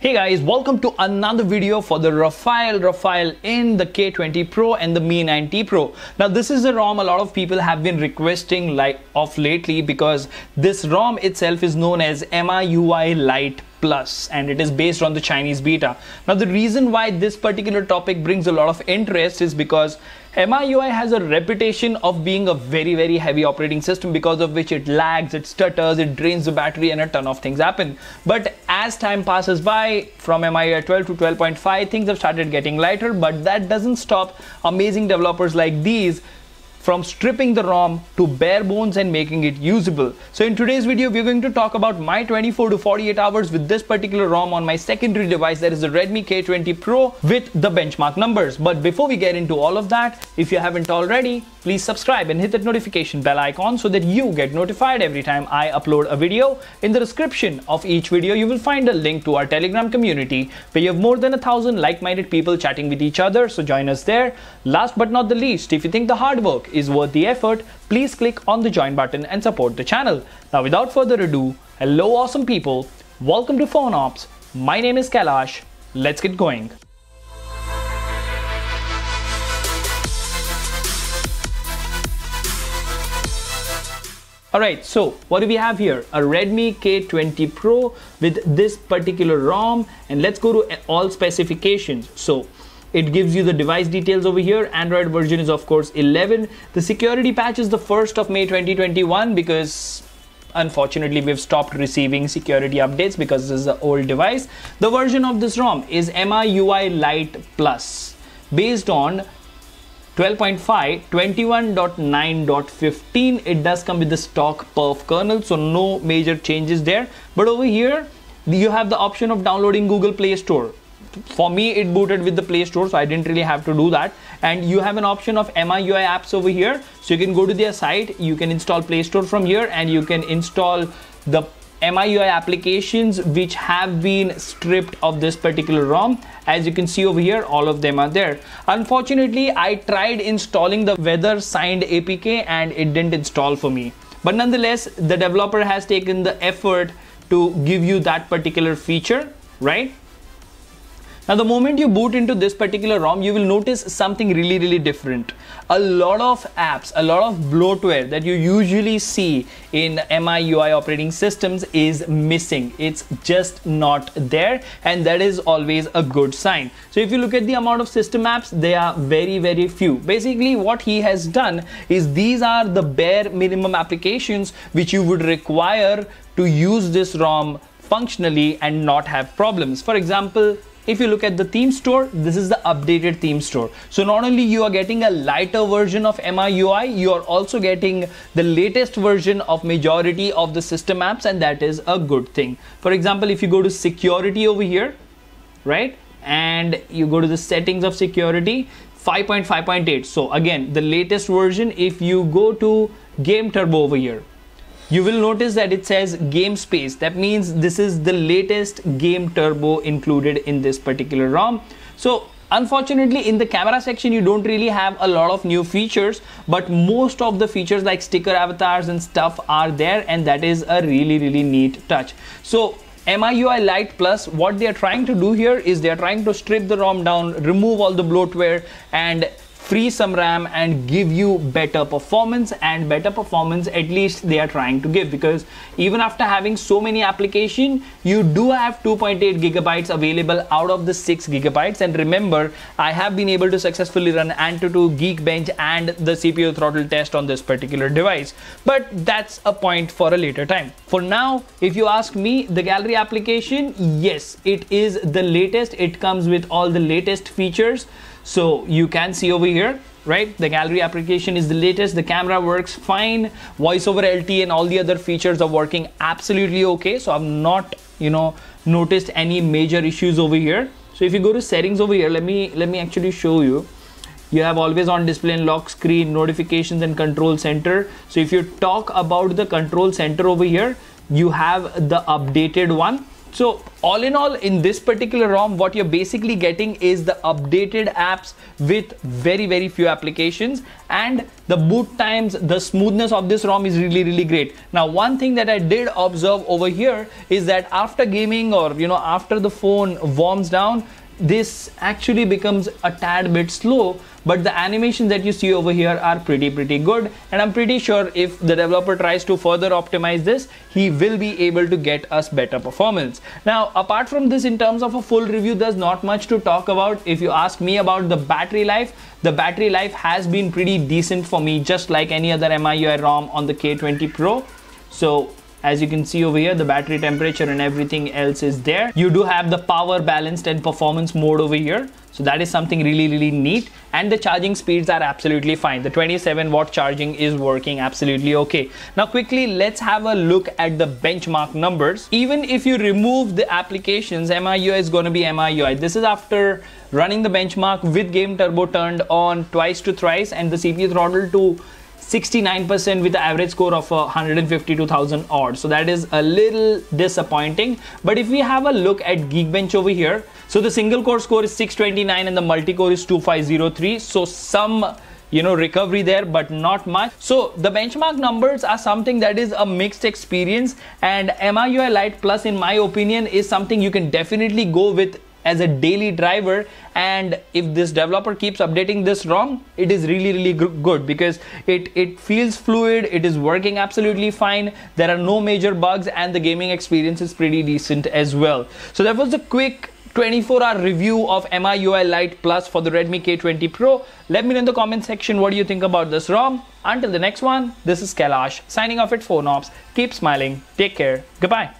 Hey guys, welcome to another video for the Rafael in the K20 Pro and the MIUI 90 Pro. Now this is a ROM a lot of people have been requesting of lately because this ROM itself is known as MIUI Lite Plus and it is based on the Chinese beta. Now the reason why this particular topic brings a lot of interest is because MIUI has a reputation of being a very heavy operating system, because of which it lags, it stutters, it drains the battery and a ton of things happen. But as time passes by, from MIUI 12 to 12.5, things have started getting lighter, but that doesn't stop amazing developers like these from stripping the ROM to bare bones and making it usable. So in today's video, we're going to talk about my 24 to 48 hours with this particular ROM on my secondary device, that is the Redmi K20 Pro with the benchmark numbers. But before we get into all of that, if you haven't already, please subscribe and hit that notification bell icon so that you get notified every time I upload a video. In the description of each video, you will find a link to our Telegram community where you have more than 1,000 like-minded people chatting with each other, so join us there. Last but not the least, if you think the hard work is worth the effort, please click on the join button and support the channel. Now without further ado, hello awesome people, welcome to PhoneOps. My name is Kailash. Let's get going. Alright, so what do we have here? A Redmi K20 Pro with this particular ROM, and let's go to all specifications. So it gives you the device details over here. Android version is of course 11. The security patch is the 1st of May 2021 because unfortunately we've stopped receiving security updates because this is an old device. The version of this ROM is MIUI Lite Plus based on 12.5, 21.9.15. It does come with the stock perf kernel, so no major changes there. But over here you have the option of downloading Google Play Store. For me, it booted with the Play Store, so I didn't really have to do that. And you have an option of MIUI apps over here, so you can go to their site, you can install Play Store from here, and you can install the MIUI applications which have been stripped of this particular ROM. As you can see over here, all of them are there. Unfortunately, I tried installing the weather signed APK and it didn't install for me. But nonetheless, the developer has taken the effort to give you that particular feature, right? Now the moment you boot into this particular ROM, you will notice something really different. A lot of apps, a lot of bloatware that you usually see in MIUI operating systems is missing. It's just not there, and that is always a good sign. So if you look at the amount of system apps, they are very few. Basically what he has done is these are the bare minimum applications which you would require to use this ROM functionally and not have problems. For example, if you look at the theme store, this is the updated theme store. So not only you are getting a lighter version of MIUI, you are also getting the latest version of majority of the system apps, and that is a good thing. For example, if you go to security over here, right, and you go to the settings of security, 5.5.8. so again, the latest version. If you go to game turbo over here, you will notice that it says game space. That means this is the latest game turbo included in this particular ROM. So unfortunately, in the camera section, you don't really have a lot of new features, but most of the features like sticker avatars and stuff are there, and that is a really neat touch. So MIUI Lite Plus, what they are trying to do here is they are trying to strip the ROM down, remove all the bloatware, and free some RAM and give you better performance. And better performance at least they are trying to give, because even after having so many applications, you do have 2.8 gigabytes available out of the 6 gigabytes. And remember, I have been able to successfully run Antutu, Geekbench and the CPU throttle test on this particular device, but that's a point for a later time. For now, if you ask me, the gallery application, yes, it is the latest. It comes with all the latest features. So you can see over here, right, the gallery application is the latest. The camera works fine, voice over LTE and all the other features are working absolutely okay. So I've not noticed any major issues over here. So if you go to settings over here, let me actually show you. You have always on display and lock screen, notifications and control center. So if you talk about the control center over here, you have the updated one. So all in all, in this particular ROM, what you're basically getting is the updated apps with very few applications, and the boot times, the smoothness of this ROM is really great. Now, one thing that I did observe over here is that after gaming, or after the phone warms down, this actually becomes a tad bit slow, but the animations that you see over here are pretty good, and I'm pretty sure if the developer tries to further optimize this, he will be able to get us better performance. Now, apart from this, in terms of a full review, there's not much to talk about. If you ask me about the battery life has been pretty decent for me, just like any other MIUI ROM on the K20 Pro. So as you can see over here, the battery temperature and everything else is there. You do have the power balanced and performance mode over here. So that is something really neat. And the charging speeds are absolutely fine. The 27-watt charging is working absolutely okay. Now quickly, let's have a look at the benchmark numbers. Even if you remove the applications, MIUI is going to be MIUI. This is after running the benchmark with Game Turbo turned on twice to thrice and the CPU throttle to 69% with the average score of 152,000 odd. So that is a little disappointing. But if we have a look at Geekbench over here, so the single core score is 629 and the multi-core is 2503. So some recovery there, but not much. So the benchmark numbers are something that is a mixed experience, and MIUI Lite Plus, in my opinion, is something you can definitely go with as a daily driver. And if this developer keeps updating this ROM, it is really good, because it feels fluid, it is working absolutely fine, there are no major bugs, and the gaming experience is pretty decent as well. So that was the quick 24-hour review of MIUI Lite Plus for the Redmi K20 Pro. Let me know in the comment section what do you think about this ROM. Until the next one, this is Kailash signing off at PhoneOps. Keep smiling, take care, goodbye.